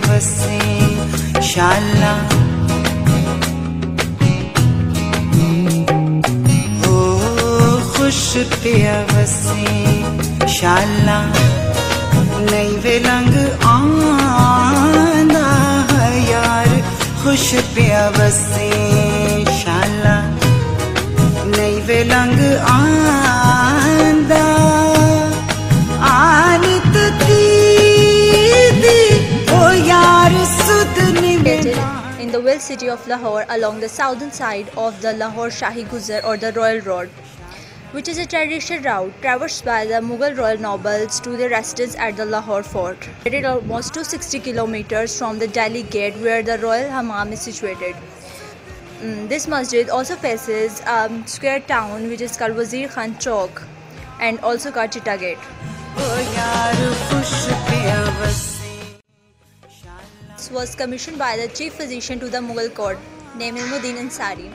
वसे शाला हो खुश पिया वसे शाला नई वेलंग आंदा है यार खुश पिया वसे शाला नई वेलंग आंदा आनित दीदी ओ यार Sudni in the well city of Lahore along the southern side of the Lahore Shahi Guzar or the Royal Road, which is a traditional route traversed by the Mughal royal nobles to their residence at the Lahore fort. It is almost 260 kilometers from the Delhi gate where the royal hammam is situated. This masjid also faces a square town which is called Wazir Khan Chowk and also called Chitta Gate. This was commissioned by the chief physician to the Mughal court named Ilmuddin Ansari.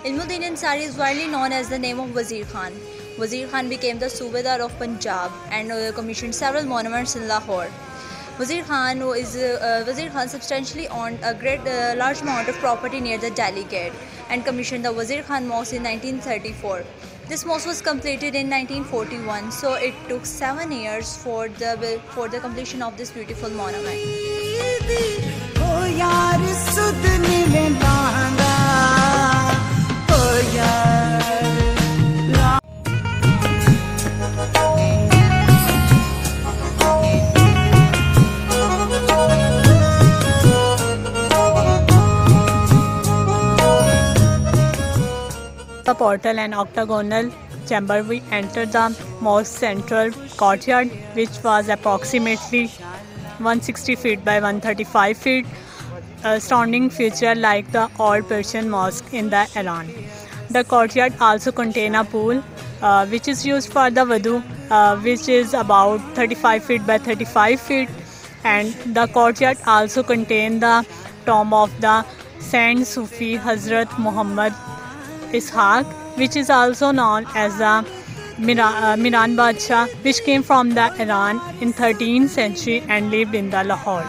Ilmuddin Ansari is widely known as the name of Wazir Khan. Wazir Khan became the Subedar of Punjab and commissioned several monuments in Lahore. Wazir Khan substantially owned a large amount of property near the Delhi gate and commissioned the Wazir Khan Mosque in 1934. This mosque was completed in 1941, so it took 7 years for the completion of this beautiful monument. The portal and octagonal chamber, we entered the mosque central courtyard, which was approximately 160 feet by 135 feet, a surrounding feature like the old Persian mosque in the Iran. The courtyard also contains a pool which is used for the wudu, which is about 35 feet by 35 feet, and the courtyard also contains the tomb of the Saint Sufi Hazrat Muhammad Ishaq, which is also known as the Miran Badshah, which came from the Iran in 13th century and lived in the Lahore.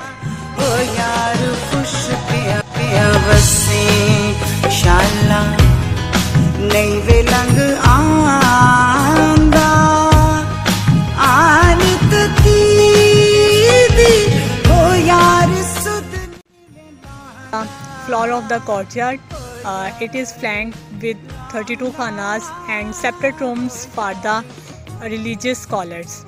The floor of the courtyard, it is flanked with 32 khanas and separate rooms for the religious scholars.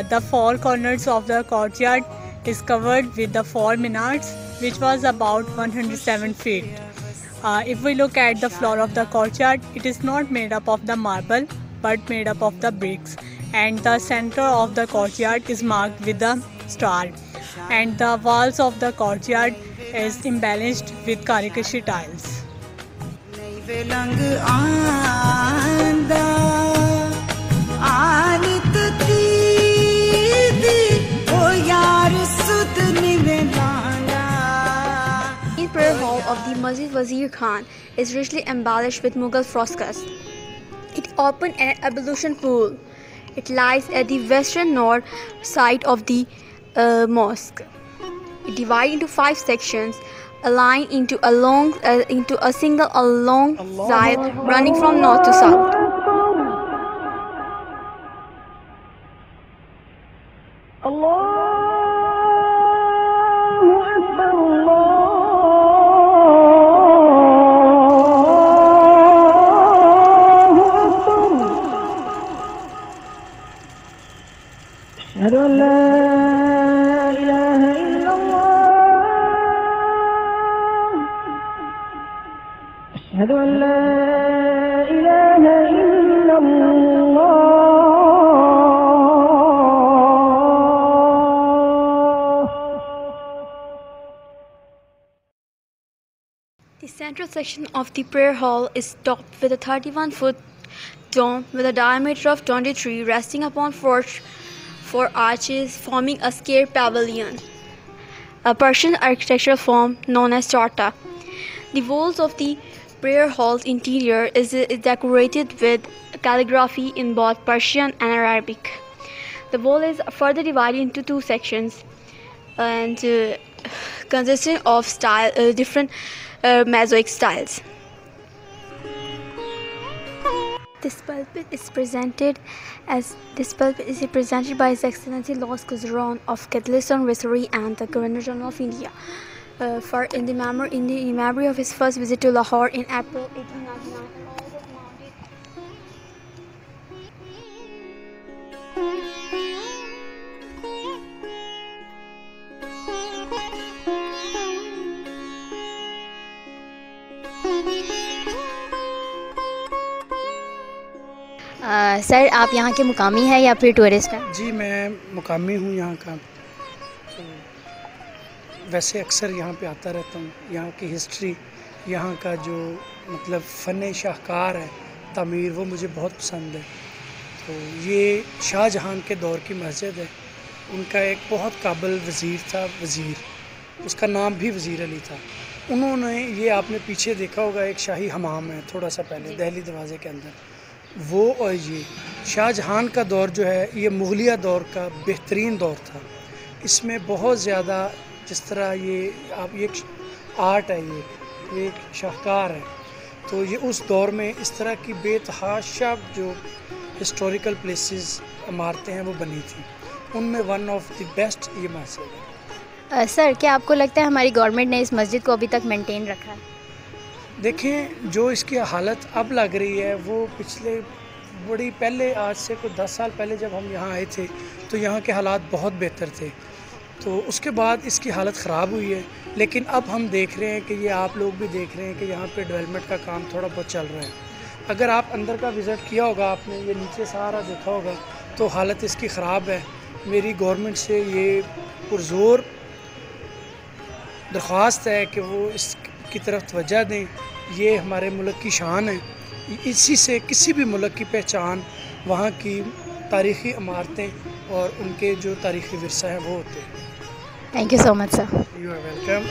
The four corners of the courtyard is covered with the 4 minarets, which was about 107 feet. If we look at the floor of the courtyard, it is not made up of the marble but made up of the bricks, and the center of the courtyard is marked with the star, and the walls of the courtyard is embellished with Karikashi tiles. The prayer hall of the Masjid Wazir Khan is richly embellished with Mughal frescoes. It opened an ablution pool. It lies at the western north side of the mosque. It divided into 5 sections, aligned into a single long aisle running from north to south. The central section of the prayer hall is topped with a 31-foot dome with a diameter of 23, resting upon 4 arches forming a square pavilion, a Persian architectural form known as charta. The walls of the prayer hall's interior is decorated with calligraphy in both Persian and Arabic. The wall is further divided into 2 sections, and consisting of different mosaic styles. This pulpit is presented by His Excellency Lord Curzon of Catholicism Viceroy and the Governor General of India, in the memory of his first visit to Lahore in April 1899. Sir, आप यहाँ के मुकामी हैं या फिर tourist हैं? जी, मैं मुकामी हूँ यहाँ का। तो वैसे अक्सर यहाँ पे आता रहता हूँ। यहाँ की हिस्ट्री, यहाँ का जो मतलब फ़न शाहकार है तामीर, वो मुझे बहुत पसंद है। तो ये शाहजहां के दौर की मस्जिद है। उनका एक बहुत काबिल वज़ीर था, उसका नाम भी वज़ीर अली था। उन्होंने, ये आपने पीछे देखा होगा, एक शाही हमाम है थोड़ा सा पहले दहली दरवाज़े के अंदर, वो और ये शाहजहां का दौर जो है, ये मुग़लिया दौर का बेहतरीन दौर था। इसमें बहुत ज़्यादा, जिस तरह ये आप ये आर्ट है, ये एक शाहकार है, तो ये उस दौर में इस तरह की बेतहाशा जो हिस्टोरिकल प्लेसेस इमारतें हैं वो बनी थी। उनमें वन ऑफ द बेस्ट ये मस्जिद है। सर, क्या आपको लगता है हमारी गवर्नमेंट ने इस मस्जिद को अभी तक मेंटेन रखा है? देखें, जो इसकी हालत अब लग रही है वो पिछले बड़ी पहले, आज से कुछ 10 साल पहले जब हम यहाँ आए थे तो यहाँ के हालात बहुत बेहतर थे। तो उसके बाद इसकी हालत ख़राब हुई है। लेकिन अब हम देख रहे हैं कि ये आप लोग भी देख रहे हैं कि यहाँ पे डेवलपमेंट का काम थोड़ा बहुत चल रहा है। अगर आप अंदर का विज़िट किया होगा, आपने ये नीचे सारा देखा होगा, तो हालत इसकी ख़राब है। मेरी गवर्नमेंट से ये पुरज़ोर दरख्वास्त है कि वो इसकी तरफ तवज्जो दें। ये हमारे मुल्क की शान है। इसी से किसी भी मुल्क की पहचान वहाँ की तारीख़ी इमारतें और उनके जो तारीख़ी विरसा है वो होते हैं। Thank you so much sir. You are welcome.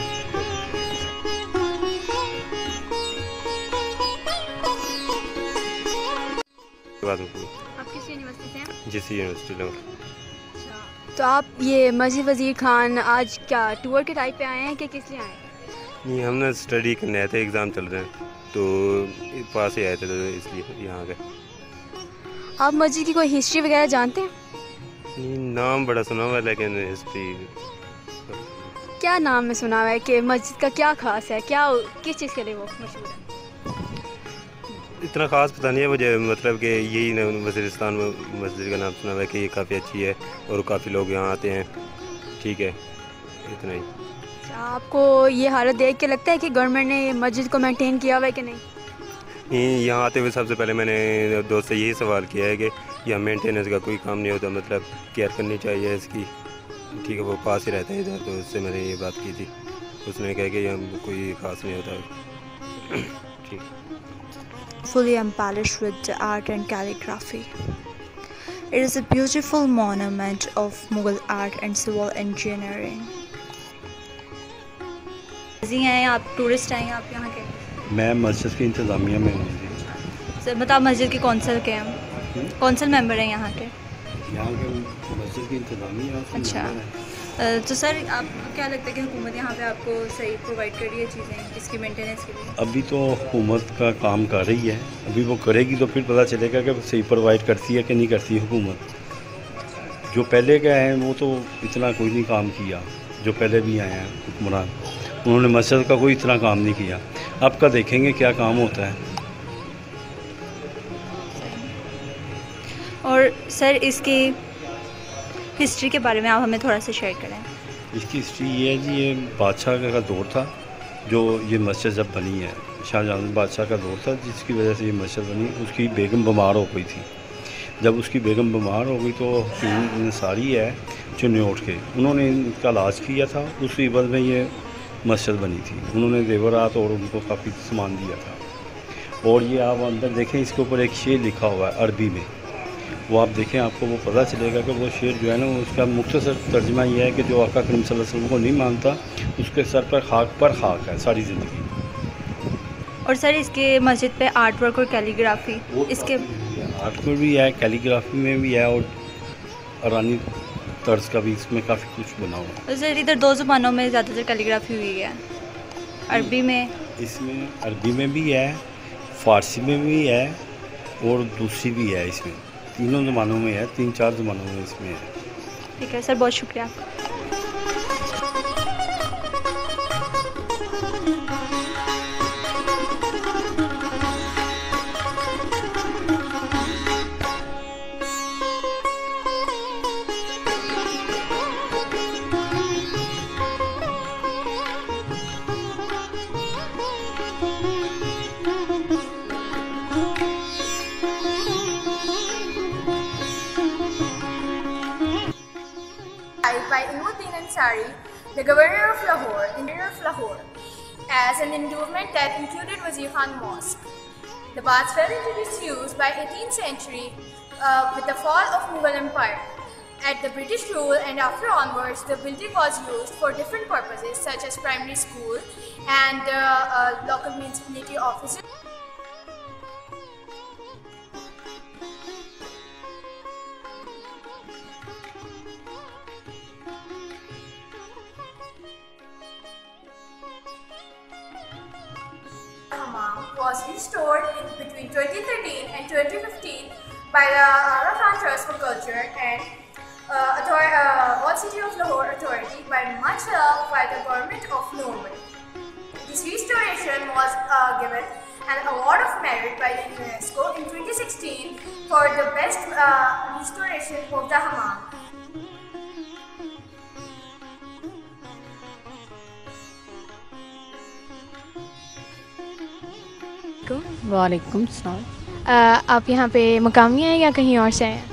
आप किस यूनिवर्सिटी से हैं? जिस यूनिवर्सिटी में। तो आप ये मस्जिद वज़ीर खान आज क्या टूर के टाइप पे आए हैं कि किस लिए आए हैं? नहीं, हमने स्टडी करने आए थे, एग्ज़ाम चल रहे हैं तो पास ही आए थे, तो इसलिए यहाँ गए। आप मस्जिद की कोई हिस्ट्री वगैरह जानते हैं? नहीं, नाम बड़ा सुना हुआ है लेकिन हिस्ट्री क्या नाम में सुना हुआ है कि मस्जिद का क्या खास है, क्या किस चीज़ के लिए वो मशहूर है? इतना ख़ास पता नहीं है मुझे, मतलब कि यही वज़ीरिस्तान में मस्जिद का नाम सुना हुआ है कि ये काफ़ी अच्छी है और काफ़ी लोग यहाँ आते हैं। ठीक है, इतना ही। आपको ये हालत देख के लगता है कि गवर्नमेंट ने मस्जिद को मेंटेन किया हुआ है कि नहीं? यहाँ आते हुए सबसे पहले मैंने दोस्त से यही सवाल किया है कि यहाँ मेंटेनेंस का कोई काम नहीं होता, मतलब केयर करनी चाहिए इसकी। ठीक है, वो पास ही रहता है इधर, तो उससे मैंने ये बात की थी। उसने कहा कि यहाँ कोई ख़ास नहीं होता। ठीक। Fully embellished with the art and calligraphy. It is a beautiful monument of Mughal art and civil engineering. हैं आप टूरिस्ट हैं आप यहाँ के? मैं मस्जिद की इंतज़ामिया में हूँ। सर बताओ, मस्जिद के कौंसिल के हैं? कौंसिल मेंबर हैं यहाँ के? यहाँ के मस्जिद की इंतज़ामिया। अच्छा, तो सर आपको क्या लगता है कि हुकूमत यहाँ पे आपको सही प्रोवाइड कर रही है चीज़ें इसकी मेंटेनेंस के लिए? अभी तो हुकूमत का काम कर रही है, अभी वो करेगी तो फिर पता चलेगा कि सही प्रोवाइड करती है कि नहीं करती हुकूमत। जो पहले के हैं वो तो इतना कोई नहीं काम किया, जो पहले भी आए हैं हुक्मरान, उन्होंने मस्जिद का कोई इतना काम नहीं किया। अब का देखेंगे क्या काम होता है। और सर इसकी हिस्ट्री के बारे में आप हमें थोड़ा सा शेयर करें। इसकी हिस्ट्री ये है जी, ये बादशाह का दौर था जो ये मस्जिद जब बनी है, शाहजहां बादशाह का दौर था जिसकी वजह से ये मस्जिद बनी। उसकी बेगम बीमार हो गई थी। जब उसकी बेगम बीमार हो गई तो हकीम अंसारी है चुन्योट के, उन्होंने इनका इलाज किया था। उस इवज़ में ये मस्जिद बनी थी। उन्होंने जेवरात और उनको काफ़ी सामान दिया था। और ये आप अंदर देखें, इसके ऊपर एक शेर लिखा हुआ है अरबी में, वो आप देखें आपको वो पता चलेगा कि वो शेर जो है ना, उसका मुख्तसर तर्जुमा ये है कि जो आका करीम सल्लल्लाहु अलैहि वसल्लम को नहीं मानता उसके सर पर खाक है सारी ज़िंदगी। और सर इसके मस्जिद पे आर्ट वर्क और कैलीग्राफी, इसके आर्ट में भी है, कैलीग्राफी में भी है और अरानी तर्ज का भी इसमें काफ़ी कुछ बना हुआ है। तो सर इधर 2 ज़ुबानों में ज़्यादातर कैलीग्राफी हुई है, अरबी में? इसमें अरबी में भी है, फ़ारसी में भी है और दूसरी भी है। इसमें तीनों ज़बानों में है, 3-4 ज़बानों में इसमें है। ठीक है सर, बहुत शुक्रिया आपका। By Ilmuddin Ansari, the governor of Lahore, as an endowment that included Wazir Khan Mosque. The baths fell into disuse by 18th century with the fall of Mughal Empire. At the British rule and after onwards, the building was used for different purposes such as primary school and local municipality offices. Was restored between 2013 and 2015 by the Aga Khan Trust for Culture and Walled City of Lahore Authority by much help by the government of Norway. This restoration was given an award of merit by the UNESCO in 2016 for the best restoration of the hammam. वालेकुम सलाम। आप यहाँ पे मकामी हैं या कहीं और से आए हैं?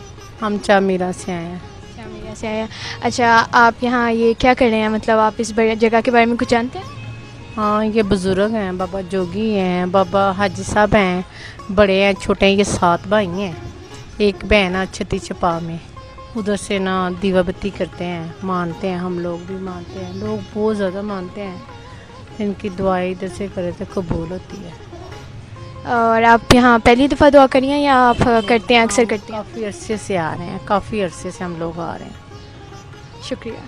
हम चामीरा से आए हैं। चामीरा से आए हैं। अच्छा, आप यहाँ ये क्या कर रहे हैं, मतलब आप इस जगह के बारे में कुछ जानते हैं? हाँ, ये बुज़ुर्ग हैं, बाबा जोगी हैं, बाबा हाजी साहब हैं, बड़े हैं, छोटे हैं, ये 7 भाई हैं। एक बहन है छती छपा में, उधर से ना दीवा बत्ती करते हैं, मानते हैं, हम लोग भी मानते हैं, लोग बहुत ज़्यादा मानते हैं। इनकी दुआएं इधर से करे तो कबूल होती है। और आप यहाँ पहली दफ़ा दुआ करी हैं या आप करते हैं, अक्सर करते हैं? काफ़ी अरसे से आ रहे हैं, काफ़ी अरसे से हम लोग आ रहे हैं। शुक्रिया।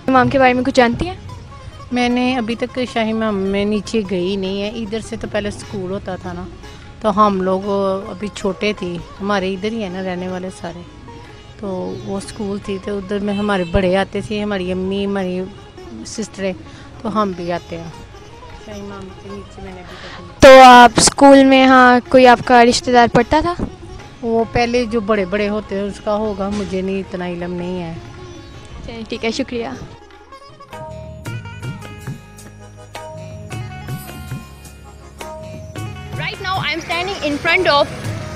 इमाम के बारे में कुछ जानती हैं? मैंने अभी तक शाही इमाम में नीचे गई नहीं है। इधर से तो पहले स्कूल होता था ना, तो हम लोग अभी छोटे थे, हमारे इधर ही है ना रहने वाले सारे, तो वो स्कूल थी, तो उधर में हमारे बड़े आते थे, हमारी अम्मी, हमारी सिस्टरें, तो हम भी आते हैं शाही इमाम के नीचे। मैंने भी तो आप स्कूल में यहाँ कोई आपका रिश्तेदार पढ़ता था? वो पहले जो बड़े बड़े होते हैं उसका होगा, मुझे नहीं इतना इल्म नहीं है। चलिए ठीक है, शुक्रिया। Right now I am standing in front of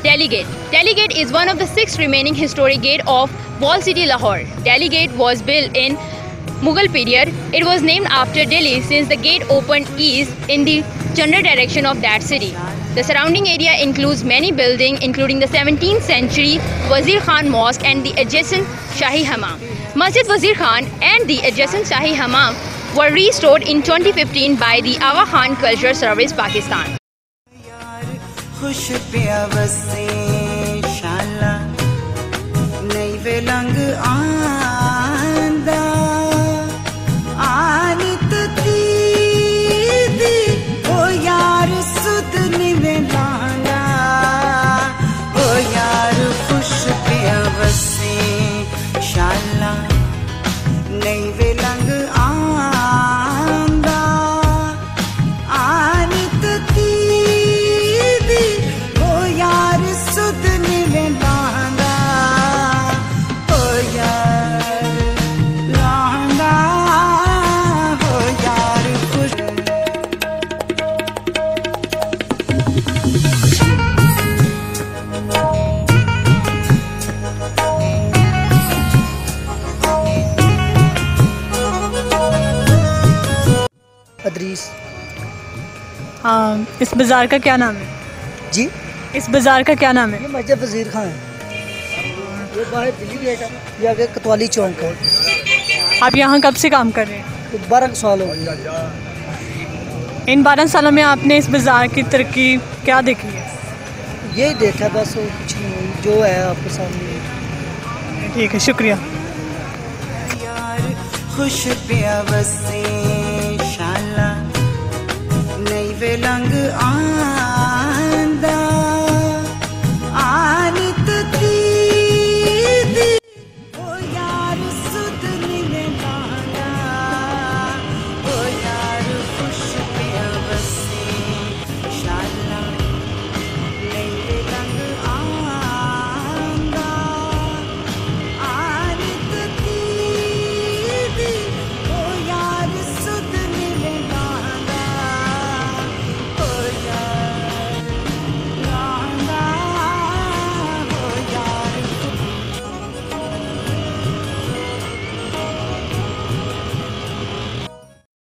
Delhi Gate. Delhi Gate is one of the 6 remaining historic gate of Walled City Lahore. Delhi Gate was built in Mughal period. It was named after Delhi since the gate opened east in the general direction of that city. The surrounding area includes many buildings including the 17th century Wazir Khan Mosque and the adjacent Shahi Hammam. Masjid Wazir Khan and the adjacent Shahi Hammam were restored in 2015 by the Aga Khan Culture Service Pakistan. खुश पिया बसे शाला नई वेलंग आंदा आनित दीदी ओ यार सुध निवेलांदा ओ यार खुश पिया बसे शाला नई वेलंग आंदा आनित सुध निवेलांदा ओ यार लांदा ओ यार खुश। अदरीस। इस बाज़ार का क्या नाम है जी? इस बाज़ार का क्या नाम है? ये मस्जिद वज़ीर खान है, ये बाहर दिल्ली गेट है, ये आगे कोतवाली चौक है। आप यहाँ कब से काम कर रहे हैं? तो 12 साल हो गए। इन 12 सालों में आपने इस बाज़ार की तरक्की क्या देखी है? यही देखा बस, कुछ नहीं, जो है आपके सामने। ठीक है, शुक्रिया। खुश पिया वसे शाला नहीं वे लंग